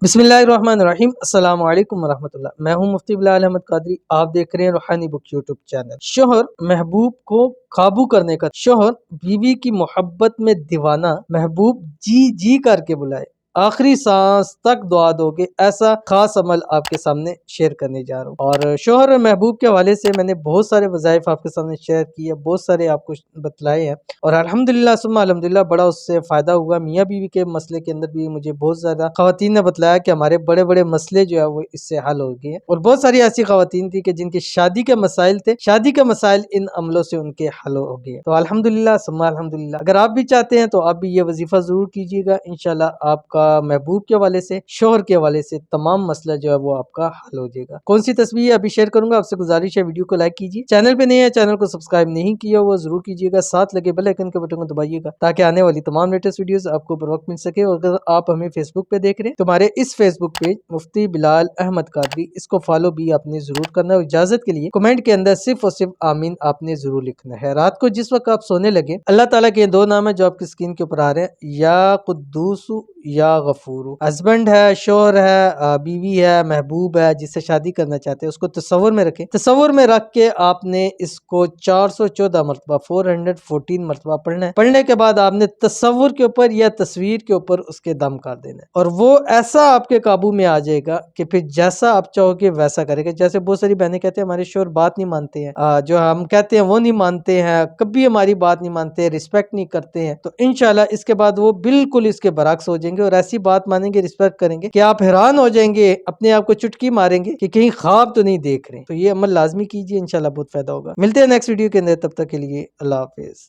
बिस्मिल्लाहिर्रहमानिर्रहीम अस्सलाम वालेकुम वरहमतुल्लाह। मैं हूं मुफ्ती बिलाल अहमद कादरी। आप देख रहे हैं रूहानी बुक यूट्यूब चैनल। शोहर महबूब को काबू करने का, शोहर बीवी की मोहब्बत में दीवाना, महबूब जी जी करके बुलाए, आखिरी सांस तक दुआ दोगे, ऐसा खास अमल आपके सामने शेयर करने जा रहा हूँ। और शोहर और महबूब के हवाले से मैंने बहुत सारे वज़ाइफ आपके सामने शेयर किए, बहुत सारे आपको बतलाए हैं और अल्हम्दुलिल्लाह सुम्मा अल्हम्दुलिल्लाह बड़ा उससे फ़ायदा हुआ। मियाँ बीवी के मसले के अंदर भी मुझे बहुत ज़्यादा ख़वातीन ने बतलाया कि हमारे बड़े बड़े मसले जो है वो इससे हल हो गए हैं। और बहुत सारी ऐसी ख़वातीन थी कि जिनकी शादी के मसाइल थे, शादी के मसाइल इन अमलों से उनके हल हो गए। तो अल्हम्दुलिल्लाह सुम्मा अल्हम्दुलिल्लाह। अगर आप भी चाहते हैं तो आप भी ये वजीफ़ा ज़रूर कीजिएगा, इंशाल्लाह आपका महबूब के हवाले से, शोहर के हवाले से तमाम मसला जो है वो आपका हल हो जाएगा। कौन सी तस्वीर अभी शेयर करूंगा, आपसे गुजारिश है वीडियो को लाइक कीजिए, चैनल पे नए हैं चैनल को सब्सक्राइब नहीं किया वो जरूर कीजिएगा, साथ लगे बेल आइकन के बटन को दबाइएगा ताकि आने वाली तमाम लेटेस्ट वीडियोस आपको बर वक्त मिल सके। और अगर आप हमें फेसबुक पे देख रहे हैं तो हमारे इस फेसबुक पेज मुफ्ती बिलाल अहमद कादरी, इसको फॉलो भी आपने जरूर करना है। इजाजत के लिए कमेंट के अंदर सिर्फ और सिर्फ आमीन आपने जरूर लिखना है। रात को जिस वक्त आप सोने लगे, अल्लाह ताला के दो नाम है जो आपकी स्क्रीन के ऊपर आ रहे हैं, या कुद्दूस या गफूर। हस्बैंड है, शोहर है, बीवी है, महबूब है, जिससे शादी करना चाहते हैं उसको तसव्वुर में रखें। तसव्वुर में रख के आपने इसको 414 मरतबा 414 मरतबा पढ़ना है। पढ़ने के बाद आपने तसव्वुर के ऊपर या तस्वीर के ऊपर उसके दम कर देना है और वो ऐसा आपके काबू में आ जाएगा कि फिर जैसा आप चाहोगे वैसा करेगा। जैसे बहुत सारी बहनें कहते हैं हमारे शोहर बात नहीं मानते हैं, जो हम कहते हैं वो नहीं मानते हैं, कभी हमारी बात नहीं मानते, रिस्पेक्ट नहीं करते हैं। तो इंशाल्लाह इसके बाद वो बिल्कुल इसके बरक्स हो जाएंगे और ऐसी बात मानेंगे, रिस्पेक्ट करेंगे कि आप हैरान हो जाएंगे, अपने आप को चुटकी मारेंगे कि कहीं ख्वाब तो नहीं देख रहे। तो ये अमल लाजमी कीजिए, इंशाल्लाह बहुत फायदा होगा। मिलते हैं नेक्स्ट वीडियो के अंदर, तब तक के लिए अल्लाह हाफिज।